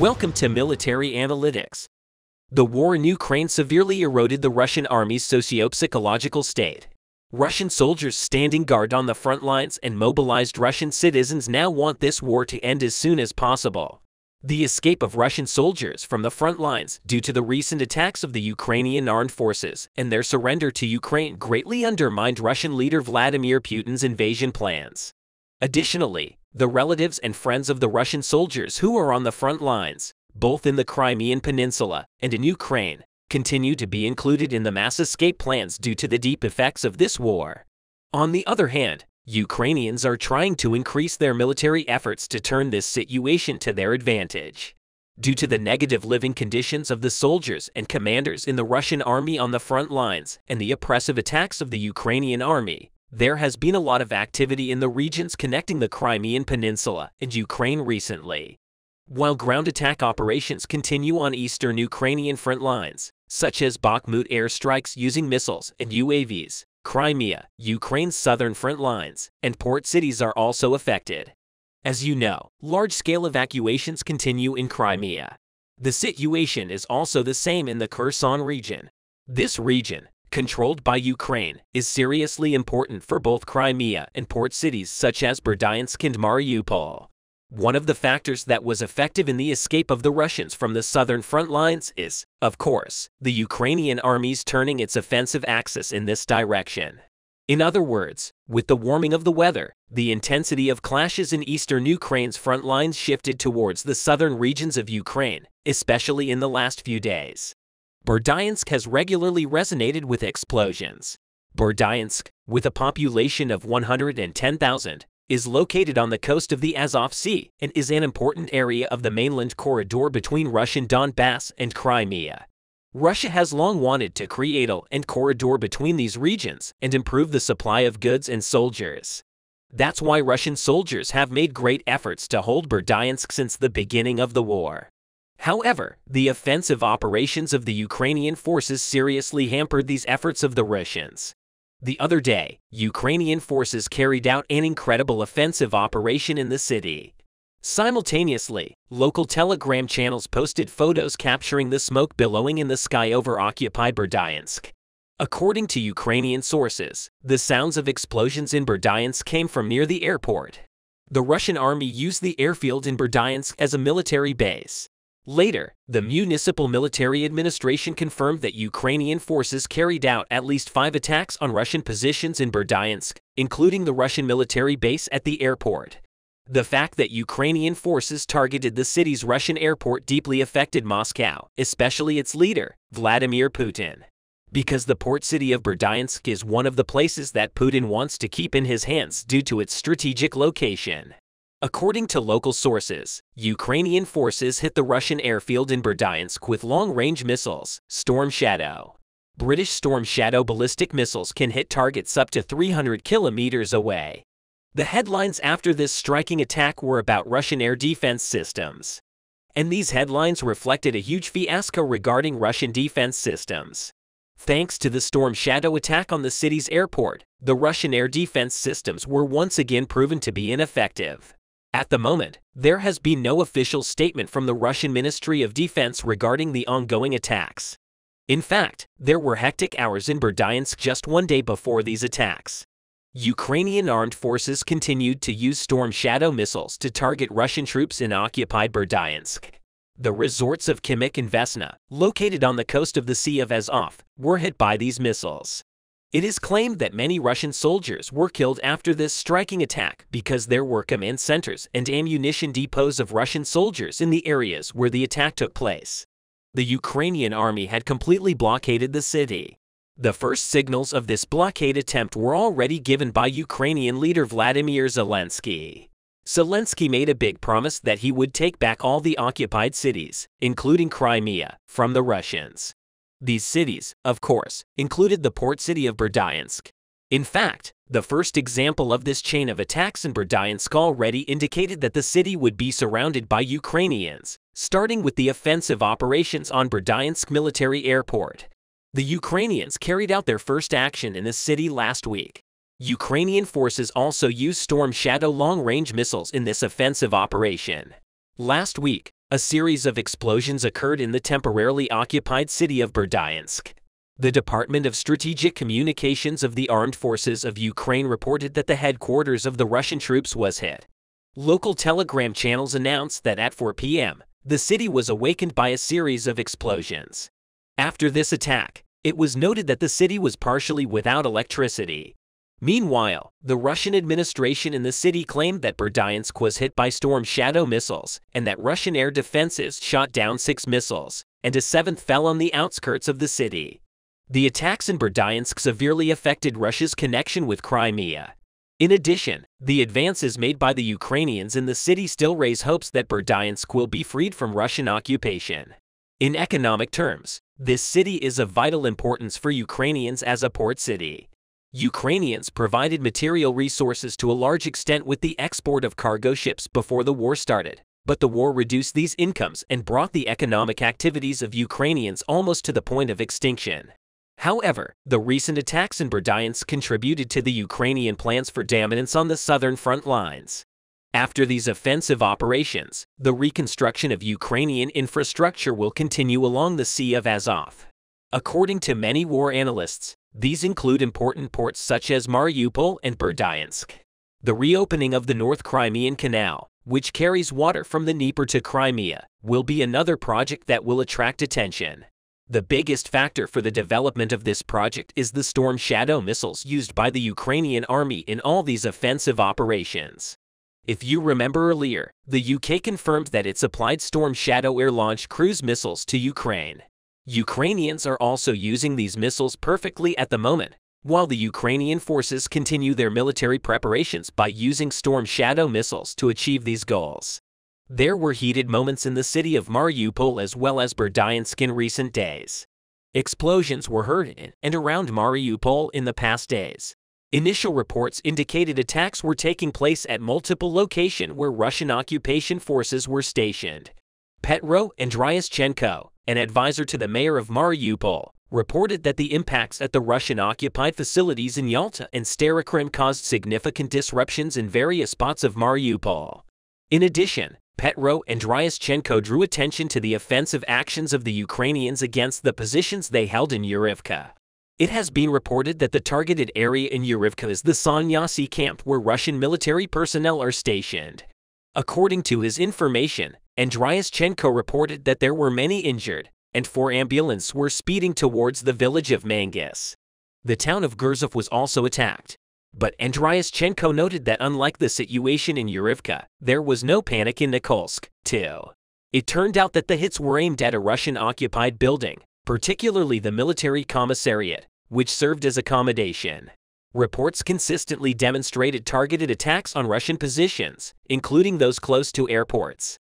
Welcome to Military Analytics. The war in Ukraine severely eroded the Russian army's socio-psychological state. Russian soldiers standing guard on the front lines and mobilized Russian citizens now want this war to end as soon as possible. The escape of Russian soldiers from the front lines due to the recent attacks of the Ukrainian armed forces and their surrender to Ukraine greatly undermined Russian leader Vladimir Putin's invasion plans. Additionally, the relatives and friends of the Russian soldiers who are on the front lines, both in the Crimean Peninsula and in Ukraine, continue to be included in the mass escape plans due to the deep effects of this war. On the other hand, Ukrainians are trying to increase their military efforts to turn this situation to their advantage. Due to the negative living conditions of the soldiers and commanders in the Russian army on the front lines and the oppressive attacks of the Ukrainian army, there has been a lot of activity in the regions connecting the Crimean Peninsula and Ukraine recently. While ground attack operations continue on eastern Ukrainian front lines, such as Bakhmut airstrikes using missiles and UAVs, Crimea, Ukraine's southern front lines, and port cities are also affected. As you know, large-scale evacuations continue in Crimea. The situation is also the same in the Kherson region. This region, controlled by Ukraine, is seriously important for both Crimea and port cities such as Berdyansk and Mariupol. One of the factors that was effective in the escape of the Russians from the southern front lines is, of course, the Ukrainian army's turning its offensive axis in this direction. In other words, with the warming of the weather, the intensity of clashes in eastern Ukraine's front lines shifted towards the southern regions of Ukraine, especially in the last few days. Berdyansk has regularly resonated with explosions. Berdyansk, with a population of 110,000, is located on the coast of the Azov Sea and is an important area of the mainland corridor between Russian Donbass and Crimea. Russia has long wanted to create a corridor between these regions and improve the supply of goods and soldiers. That's why Russian soldiers have made great efforts to hold Berdyansk since the beginning of the war. However, the offensive operations of the Ukrainian forces seriously hampered these efforts of the Russians. The other day, Ukrainian forces carried out an incredible offensive operation in the city. Simultaneously, local Telegram channels posted photos capturing the smoke billowing in the sky over occupied Berdyansk. According to Ukrainian sources, the sounds of explosions in Berdyansk came from near the airport. The Russian army used the airfield in Berdyansk as a military base. Later, the Municipal Military Administration confirmed that Ukrainian forces carried out at least 5 attacks on Russian positions in Berdyansk, including the Russian military base at the airport. The fact that Ukrainian forces targeted the city's Russian airport deeply affected Moscow, especially its leader, Vladimir Putin. Because the port city of Berdyansk is one of the places that Putin wants to keep in his hands due to its strategic location. According to local sources, Ukrainian forces hit the Russian airfield in Berdyansk with long-range missiles, Storm Shadow. British Storm Shadow ballistic missiles can hit targets up to 300 kilometers away. The headlines after this striking attack were about Russian air defense systems. And these headlines reflected a huge fiasco regarding Russian defense systems. Thanks to the Storm Shadow attack on the city's airport, the Russian air defense systems were once again proven to be ineffective. At the moment, there has been no official statement from the Russian Ministry of Defense regarding the ongoing attacks. In fact, there were hectic hours in Berdyansk just one day before these attacks. Ukrainian armed forces continued to use Storm Shadow missiles to target Russian troops in occupied Berdyansk. The resorts of Khimik and Vesna, located on the coast of the Sea of Azov, were hit by these missiles. It is claimed that many Russian soldiers were killed after this striking attack because there were command centers and ammunition depots of Russian soldiers in the areas where the attack took place. The Ukrainian army had completely blockaded the city. The first signals of this blockade attempt were already given by Ukrainian leader Vladimir Zelensky. Zelensky made a big promise that he would take back all the occupied cities, including Crimea, from the Russians. These cities, of course, included the port city of Berdyansk. In fact, the first example of this chain of attacks in Berdyansk already indicated that the city would be surrounded by Ukrainians, starting with the offensive operations on Berdyansk military airport. The Ukrainians carried out their first action in the city last week. Ukrainian forces also used Storm Shadow long-range missiles in this offensive operation. Last week, A series of explosions occurred in the temporarily occupied city of Berdyansk. The Department of Strategic Communications of the Armed Forces of Ukraine reported that the headquarters of the Russian troops was hit. Local Telegram channels announced that at 4 p.m., the city was awakened by a series of explosions. After this attack, it was noted that the city was partially without electricity. Meanwhile, the Russian administration in the city claimed that Berdyansk was hit by Storm Shadow missiles and that Russian air defenses shot down 6 missiles, and a 7th fell on the outskirts of the city. The attacks in Berdyansk severely affected Russia's connection with Crimea. In addition, the advances made by the Ukrainians in the city still raise hopes that Berdyansk will be freed from Russian occupation. In economic terms, this city is of vital importance for Ukrainians as a port city. Ukrainians provided material resources to a large extent with the export of cargo ships before the war started, but the war reduced these incomes and brought the economic activities of Ukrainians almost to the point of extinction. However, the recent attacks in Berdyansk contributed to the Ukrainian plans for dominance on the southern front lines. After these offensive operations, the reconstruction of Ukrainian infrastructure will continue along the Sea of Azov. According to many war analysts, these include important ports such as Mariupol and Berdyansk. The reopening of the North Crimean Canal, which carries water from the Dnieper to Crimea, will be another project that will attract attention. The biggest factor for the development of this project is the Storm Shadow missiles used by the Ukrainian army in all these offensive operations. If you remember earlier, the UK confirmed that it supplied Storm Shadow air-launched cruise missiles to Ukraine. Ukrainians are also using these missiles perfectly at the moment, while the Ukrainian forces continue their military preparations by using Storm Shadow missiles to achieve these goals. There were heated moments in the city of Mariupol as well as Berdyansk in recent days. Explosions were heard in and around Mariupol in the past days. Initial reports indicated attacks were taking place at multiple locations where Russian occupation forces were stationed. Petro Andriaschenko, an advisor to the mayor of Mariupol, reported that the impacts at the Russian-occupied facilities in Yalta and Starokrym caused significant disruptions in various spots of Mariupol. In addition, Petro Andriaschenko drew attention to the offensive actions of the Ukrainians against the positions they held in Yurivka. It has been reported that the targeted area in Yurivka is the Sanyasi camp where Russian military personnel are stationed. According to his information, Andriaschenko reported that there were many injured, and 4 ambulances were speeding towards the village of Mangis. The town of Gurzov was also attacked. But Andriaschenko noted that unlike the situation in Yurivka, there was no panic in Nikolsk, too. It turned out that the hits were aimed at a Russian-occupied building, particularly the military commissariat, which served as accommodation. Reports consistently demonstrated targeted attacks on Russian positions, including those close to airports.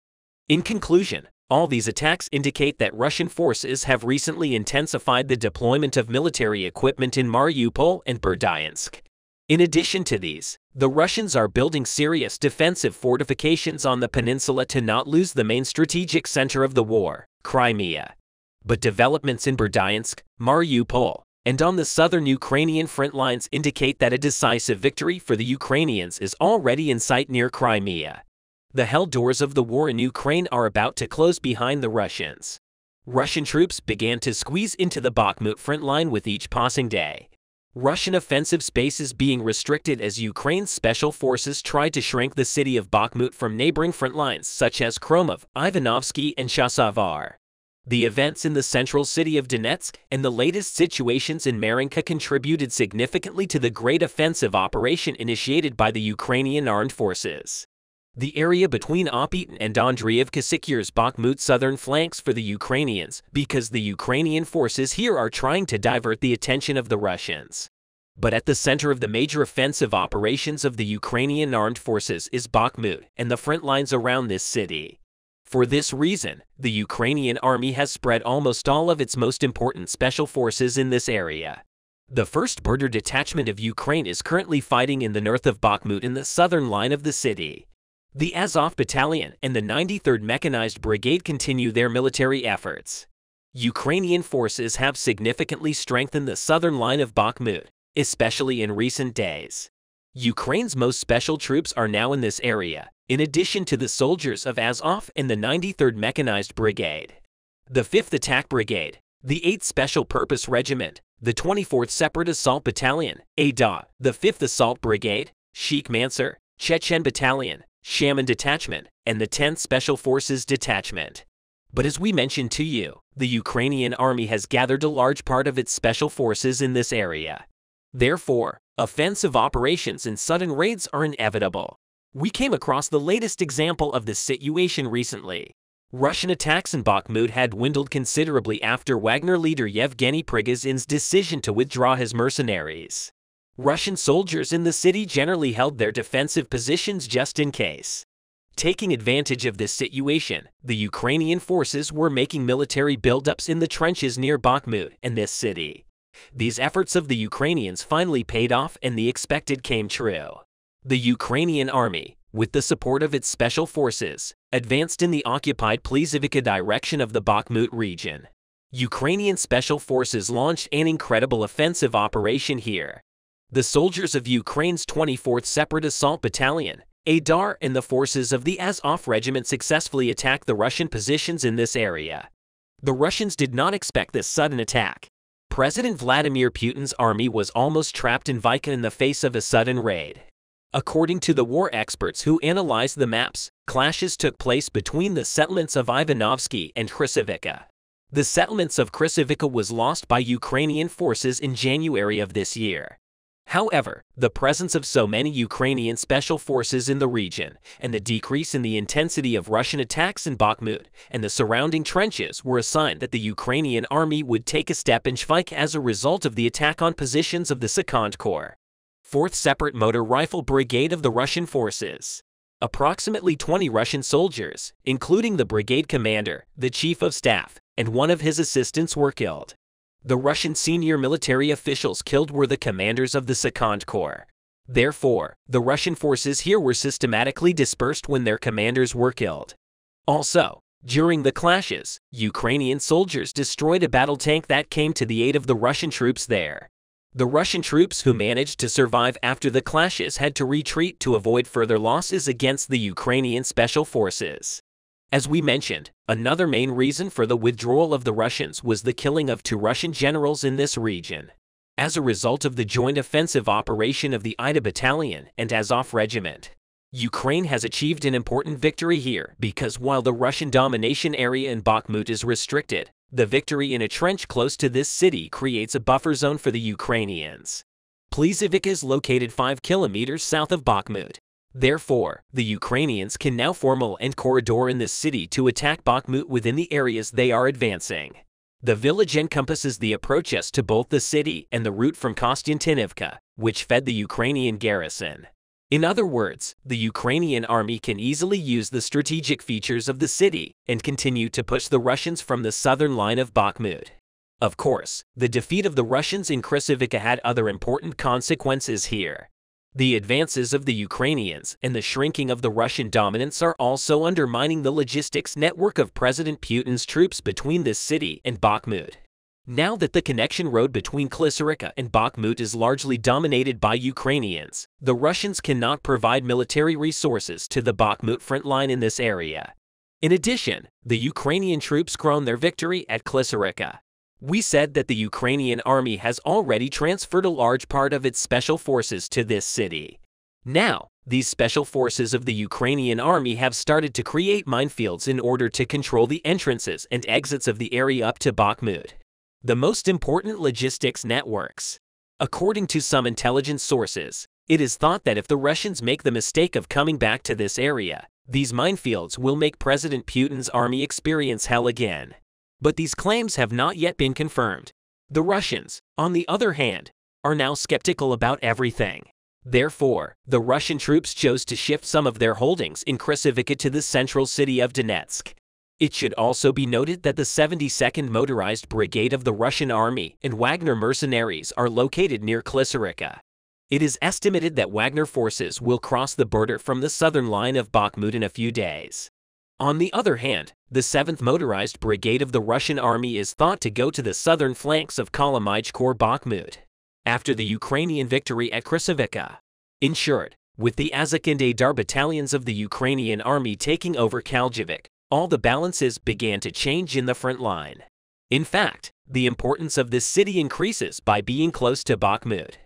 In conclusion, all these attacks indicate that Russian forces have recently intensified the deployment of military equipment in Mariupol and Berdyansk. In addition to these, the Russians are building serious defensive fortifications on the peninsula to not lose the main strategic center of the war, Crimea. But developments in Berdyansk, Mariupol, and on the southern Ukrainian front lines indicate that a decisive victory for the Ukrainians is already in sight near Crimea. The hell doors of the war in Ukraine are about to close behind the Russians. Russian troops began to squeeze into the Bakhmut front line with each passing day. Russian offensive space is being restricted as Ukraine's special forces tried to shrink the city of Bakhmut from neighboring front lines such as Kromov, Ivanovsky, and Chasiv. The events in the central city of Donetsk and the latest situations in Marinka contributed significantly to the great offensive operation initiated by the Ukrainian armed forces. The area between Opytn and Andriivka secures Bakhmut's southern flanks for the Ukrainians because the Ukrainian forces here are trying to divert the attention of the Russians. But at the center of the major offensive operations of the Ukrainian armed forces is Bakhmut and the front lines around this city. For this reason, the Ukrainian army has spread almost all of its most important special forces in this area. The 1st Border Detachment of Ukraine is currently fighting in the north of Bakhmut in the southern line of the city. The Azov Battalion and the 93rd Mechanized Brigade continue their military efforts. Ukrainian forces have significantly strengthened the southern line of Bakhmut, especially in recent days. Ukraine's most special troops are now in this area, in addition to the soldiers of Azov and the 93rd Mechanized Brigade, the 5th Attack Brigade, the 8th Special Purpose Regiment, the 24th Separate Assault Battalion, ADA, the 5th Assault Brigade, Sheikh Mansour, Chechen Battalion, Shaman Detachment, and the 10th Special Forces Detachment. But as we mentioned to you, the Ukrainian army has gathered a large part of its special forces in this area. Therefore, offensive operations and sudden raids are inevitable. We came across the latest example of this situation recently. Russian attacks in Bakhmut had dwindled considerably after Wagner leader Yevgeny Prigozhin's decision to withdraw his mercenaries. Russian soldiers in the city generally held their defensive positions just in case. Taking advantage of this situation, the Ukrainian forces were making military buildups in the trenches near Bakhmut and this city. These efforts of the Ukrainians finally paid off and the expected came true. The Ukrainian army, with the support of its special forces, advanced in the occupied Plizivka direction of the Bakhmut region. Ukrainian special forces launched an incredible offensive operation here. The soldiers of Ukraine's 24th Separate Assault Battalion, Adar, and the forces of the Azov Regiment successfully attacked the Russian positions in this area. The Russians did not expect this sudden attack. President Vladimir Putin's army was almost trapped in Vika in the face of a sudden raid. According to the war experts who analyzed the maps, clashes took place between the settlements of Ivanovsky and Krasivka. The settlements of Krasivka was lost by Ukrainian forces in January of this year. However, the presence of so many Ukrainian special forces in the region, and the decrease in the intensity of Russian attacks in Bakhmut and the surrounding trenches were a sign that the Ukrainian army would take a step in Shvik as a result of the attack on positions of the Second Corps, 4th Separate Motor Rifle Brigade of the Russian forces. Approximately 20 Russian soldiers, including the brigade commander, the chief of staff, and one of his assistants were killed. The Russian senior military officials killed were the commanders of the Second Corps. Therefore, the Russian forces here were systematically dispersed when their commanders were killed. Also, during the clashes, Ukrainian soldiers destroyed a battle tank that came to the aid of the Russian troops there. The Russian troops who managed to survive after the clashes had to retreat to avoid further losses against the Ukrainian special forces. As we mentioned, another main reason for the withdrawal of the Russians was the killing of 2 Russian generals in this region. As a result of the joint offensive operation of the Ida Battalion and Azov Regiment, Ukraine has achieved an important victory here because while the Russian domination area in Bakhmut is restricted, the victory in a trench close to this city creates a buffer zone for the Ukrainians. Plizivka is located 5 kilometers south of Bakhmut. Therefore, the Ukrainians can now form a land corridor in this city to attack Bakhmut within the areas they are advancing. The village encompasses the approaches to both the city and the route from Konstantinivka, which fed the Ukrainian garrison. In other words, the Ukrainian army can easily use the strategic features of the city and continue to push the Russians from the southern line of Bakhmut. Of course, the defeat of the Russians in Krasivka had other important consequences here. The advances of the Ukrainians and the shrinking of the Russian dominance are also undermining the logistics network of President Putin's troops between this city and Bakhmut. Now that the connection road between Klissarivka and Bakhmut is largely dominated by Ukrainians, the Russians cannot provide military resources to the Bakhmut front line in this area. In addition, the Ukrainian troops crowned their victory at Klissarivka. We said that the Ukrainian army has already transferred a large part of its special forces to this city. Now, these special forces of the Ukrainian army have started to create minefields in order to control the entrances and exits of the area up to Bakhmut, the most important logistics networks. According to some intelligence sources, it is thought that if the Russians make the mistake of coming back to this area, these minefields will make President Putin's army experience hell again. But these claims have not yet been confirmed. The Russians, on the other hand, are now skeptical about everything. Therefore, the Russian troops chose to shift some of their holdings in Krasivka to the central city of Donetsk. It should also be noted that the 72nd Motorized Brigade of the Russian Army and Wagner mercenaries are located near Klissarivka. It is estimated that Wagner forces will cross the border from the southern line of Bakhmut in a few days. On the other hand, the 7th Motorized Brigade of the Russian Army is thought to go to the southern flanks of Kolomyj Corps Bakhmut after the Ukrainian victory at Krasivka. In short, with the Azak and Aidar battalions of the Ukrainian army taking over Kaljivik, all the balances began to change in the front line. In fact, the importance of this city increases by being close to Bakhmut.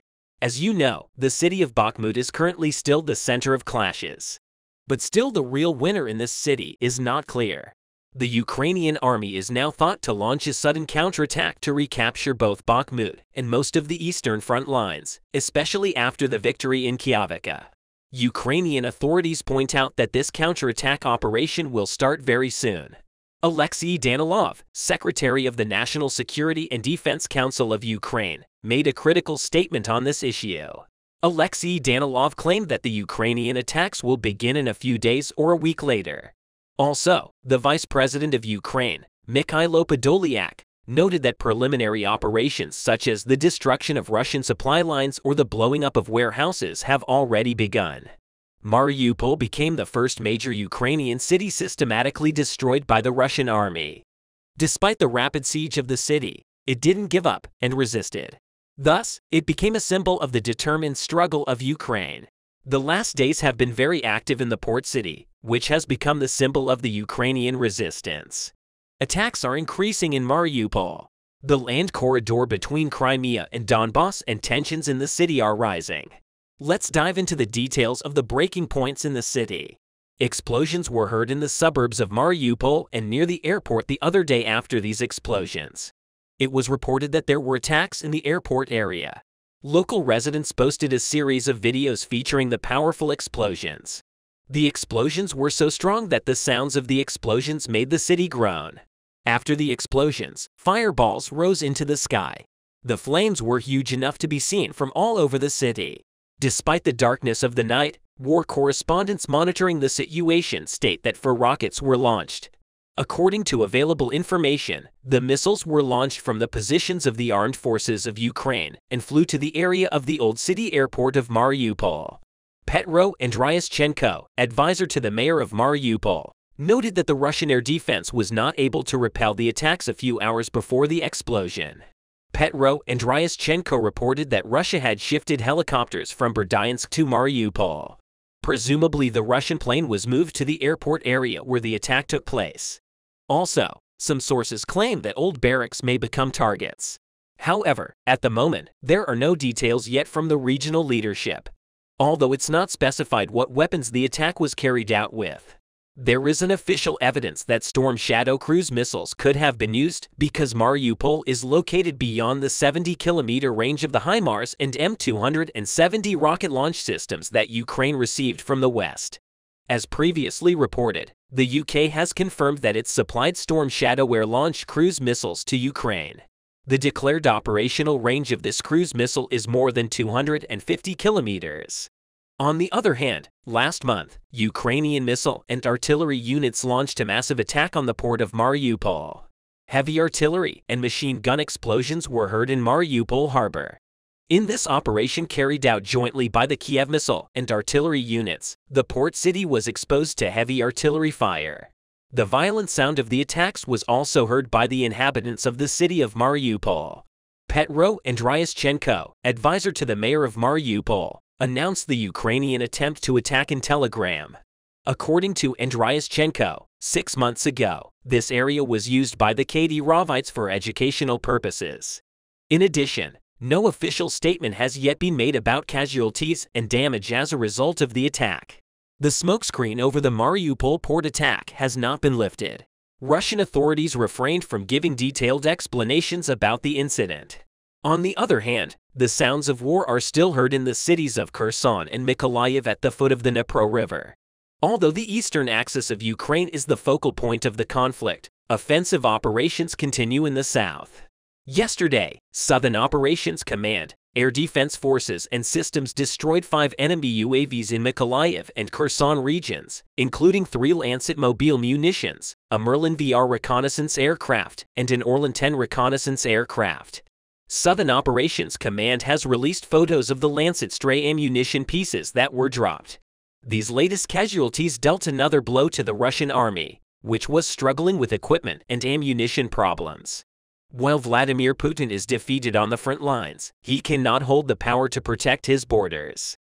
As you know, the city of Bakhmut is currently still the center of clashes. But still, the real winner in this city is not clear. The Ukrainian army is now thought to launch a sudden counterattack to recapture both Bakhmut and most of the eastern front lines, especially after the victory in Kiavivka. Ukrainian authorities point out that this counterattack operation will start very soon. Alexei Danilov, Secretary of the National Security and Defense Council of Ukraine, made a critical statement on this issue. Alexei Danilov claimed that the Ukrainian attacks will begin in a few days or a week later. Also, the Vice President of Ukraine, Mikhailo Podolyak, noted that preliminary operations such as the destruction of Russian supply lines or the blowing up of warehouses have already begun. Mariupol became the first major Ukrainian city systematically destroyed by the Russian army. Despite the rapid siege of the city, it didn't give up and resisted. Thus, it became a symbol of the determined struggle of Ukraine. The last days have been very active in the port city, which has become the symbol of the Ukrainian resistance. Attacks are increasing in Mariupol. The land corridor between Crimea and Donbass and tensions in the city are rising. Let's dive into the details of the breaking points in the city. Explosions were heard in the suburbs of Mariupol and near the airport the other day after these explosions. It was reported that there were attacks in the airport area. Local residents posted a series of videos featuring the powerful explosions. The explosions were so strong that the sounds of the explosions made the city groan. After the explosions, fireballs rose into the sky. The flames were huge enough to be seen from all over the city. Despite the darkness of the night, war correspondents monitoring the situation state that 4 rockets were launched. According to available information, the missiles were launched from the positions of the armed forces of Ukraine and flew to the area of the old city airport of Mariupol. Petro Andriaschenko, advisor to the mayor of Mariupol, noted that the Russian air defense was not able to repel the attacks a few hours before the explosion. Petro Andriaschenko reported that Russia had shifted helicopters from Berdyansk to Mariupol. Presumably, the Russian plane was moved to the airport area where the attack took place. Also, some sources claim that old barracks may become targets. However, at the moment, there are no details yet from the regional leadership, although it's not specified what weapons the attack was carried out with. There isn't official evidence that Storm Shadow cruise missiles could have been used because Mariupol is located beyond the 70-kilometer range of the HIMARS and M270 rocket launch systems that Ukraine received from the West. As previously reported, the UK has confirmed that it supplied Storm Shadow air-launched cruise missiles to Ukraine. The declared operational range of this cruise missile is more than 250 kilometers. On the other hand, last month, Ukrainian missile and artillery units launched a massive attack on the port of Mariupol. Heavy artillery and machine gun explosions were heard in Mariupol harbor. In this operation carried out jointly by the Kiev missile and artillery units, the port city was exposed to heavy artillery fire. The violent sound of the attacks was also heard by the inhabitants of the city of Mariupol. Petro Andriaschenko, advisor to the mayor of Mariupol, announced the Ukrainian attempt to attack in Telegram. According to Andriaschenko, 6 months ago, this area was used by the Kadyrov for educational purposes. In addition, no official statement has yet been made about casualties and damage as a result of the attack. The smokescreen over the Mariupol port attack has not been lifted. Russian authorities refrained from giving detailed explanations about the incident. On the other hand, the sounds of war are still heard in the cities of Kherson and Mykolaiv at the foot of the Dnipro River. Although the eastern axis of Ukraine is the focal point of the conflict, offensive operations continue in the south. Yesterday, Southern Operations Command, Air Defense Forces and Systems destroyed 5 enemy UAVs in Mykolaiv and Kherson regions, including 3 Lancet mobile munitions, a Merlin VR reconnaissance aircraft, and an Orlan 10 reconnaissance aircraft. Southern Operations Command has released photos of the Lancet stray ammunition pieces that were dropped. These latest casualties dealt another blow to the Russian army, which was struggling with equipment and ammunition problems. While Vladimir Putin is defeated on the front lines, he cannot hold the power to protect his borders.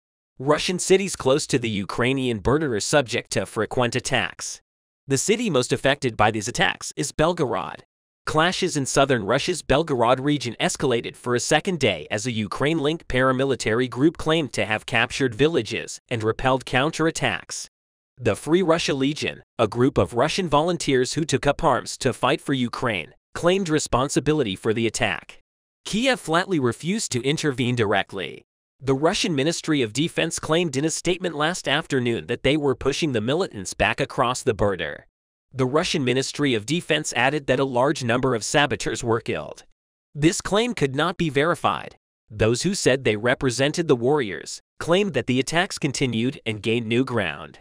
Russian cities close to the Ukrainian border are subject to frequent attacks. The city most affected by these attacks is Belgorod. Clashes in southern Russia's Belgorod region escalated for a second day as a Ukraine-linked paramilitary group claimed to have captured villages and repelled counterattacks. The Free Russia Legion, a group of Russian volunteers who took up arms to fight for Ukraine, claimed responsibility for the attack. Kiev flatly refused to intervene directly. The Russian Ministry of Defense claimed in a statement last afternoon that they were pushing the militants back across the border. The Russian Ministry of Defense added that a large number of saboteurs were killed. This claim could not be verified. Those who said they represented the warriors claimed that the attacks continued and gained new ground.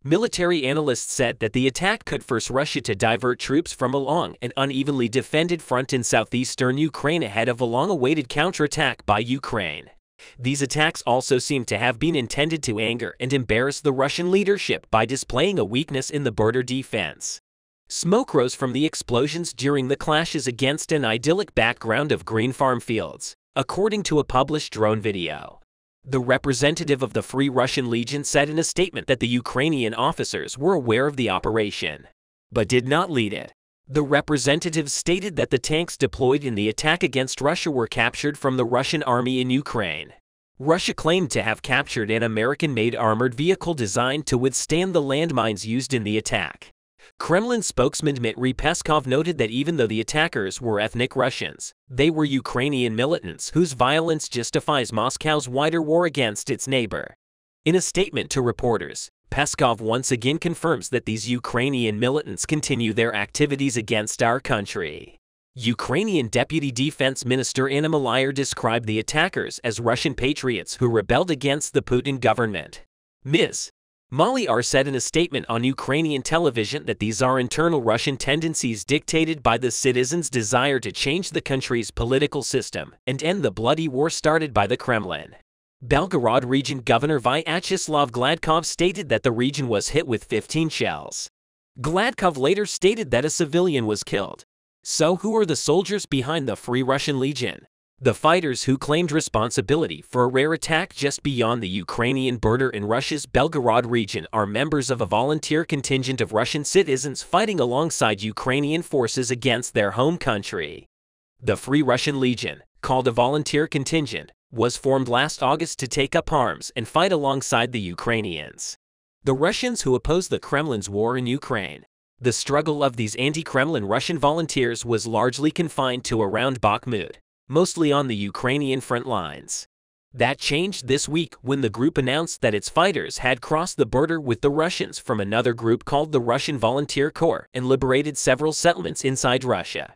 Military analysts said that the attack could force Russia to divert troops from a long and unevenly defended front in southeastern Ukraine ahead of a long-awaited counterattack by Ukraine. These attacks also seem to have been intended to anger and embarrass the Russian leadership by displaying a weakness in the border defense. Smoke rose from the explosions during the clashes against an idyllic background of green farm fields, according to a published drone video. The representative of the Free Russian Legion said in a statement that the Ukrainian officers were aware of the operation, but did not lead it. The representative stated that the tanks deployed in the attack against Russia were captured from the Russian army in Ukraine. Russia claimed to have captured an American-made armored vehicle designed to withstand the landmines used in the attack. Kremlin spokesman Dmitry Peskov noted that even though the attackers were ethnic Russians, they were Ukrainian militants whose violence justifies Moscow's wider war against its neighbor. In a statement to reporters, Peskov once again confirms that these Ukrainian militants continue their activities against our country. Ukrainian Deputy Defense Minister Anna Maliar described the attackers as Russian patriots who rebelled against the Putin government. Ms. Maliar said in a statement on Ukrainian television that these are internal Russian tendencies dictated by the citizens' desire to change the country's political system and end the bloody war started by the Kremlin. Belgorod Region Governor Vyacheslav Gladkov stated that the region was hit with 15 shells. Gladkov later stated that a civilian was killed. So who are the soldiers behind the Free Russian Legion? The fighters who claimed responsibility for a rare attack just beyond the Ukrainian border in Russia's Belgorod region are members of a volunteer contingent of Russian citizens fighting alongside Ukrainian forces against their home country. The Free Russian Legion, called a volunteer contingent, was formed last August to take up arms and fight alongside the Ukrainians. The Russians who oppose the Kremlin's war in Ukraine. The struggle of these anti-Kremlin Russian volunteers was largely confined to around Bakhmut, mostly on the Ukrainian front lines. That changed this week when the group announced that its fighters had crossed the border with the Russians from another group called the Russian Volunteer Corps and liberated several settlements inside Russia.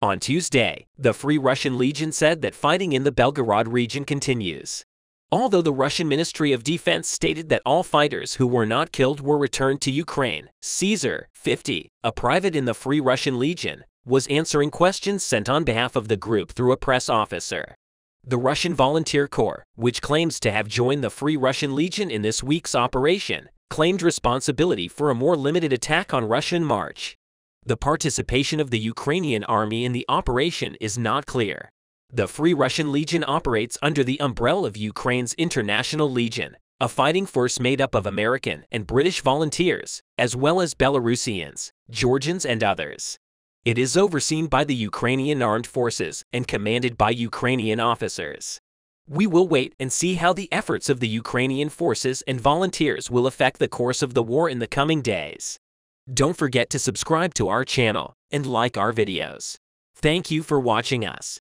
On Tuesday, the Free Russian Legion said that fighting in the Belgorod region continues. Although the Russian Ministry of Defense stated that all fighters who were not killed were returned to Ukraine, Caesar, 50, a private in the Free Russian Legion, was answering questions sent on behalf of the group through a press officer. The Russian Volunteer Corps, which claims to have joined the Free Russian Legion in this week's operation, claimed responsibility for a more limited attack on Russia in March. The participation of the Ukrainian army in the operation is not clear. The Free Russian Legion operates under the umbrella of Ukraine's International Legion, a fighting force made up of American and British volunteers, as well as Belarusians, Georgians, and others. It is overseen by the Ukrainian Armed Forces and commanded by Ukrainian officers. We will wait and see how the efforts of the Ukrainian forces and volunteers will affect the course of the war in the coming days. Don't forget to subscribe to our channel and like our videos. Thank you for watching us.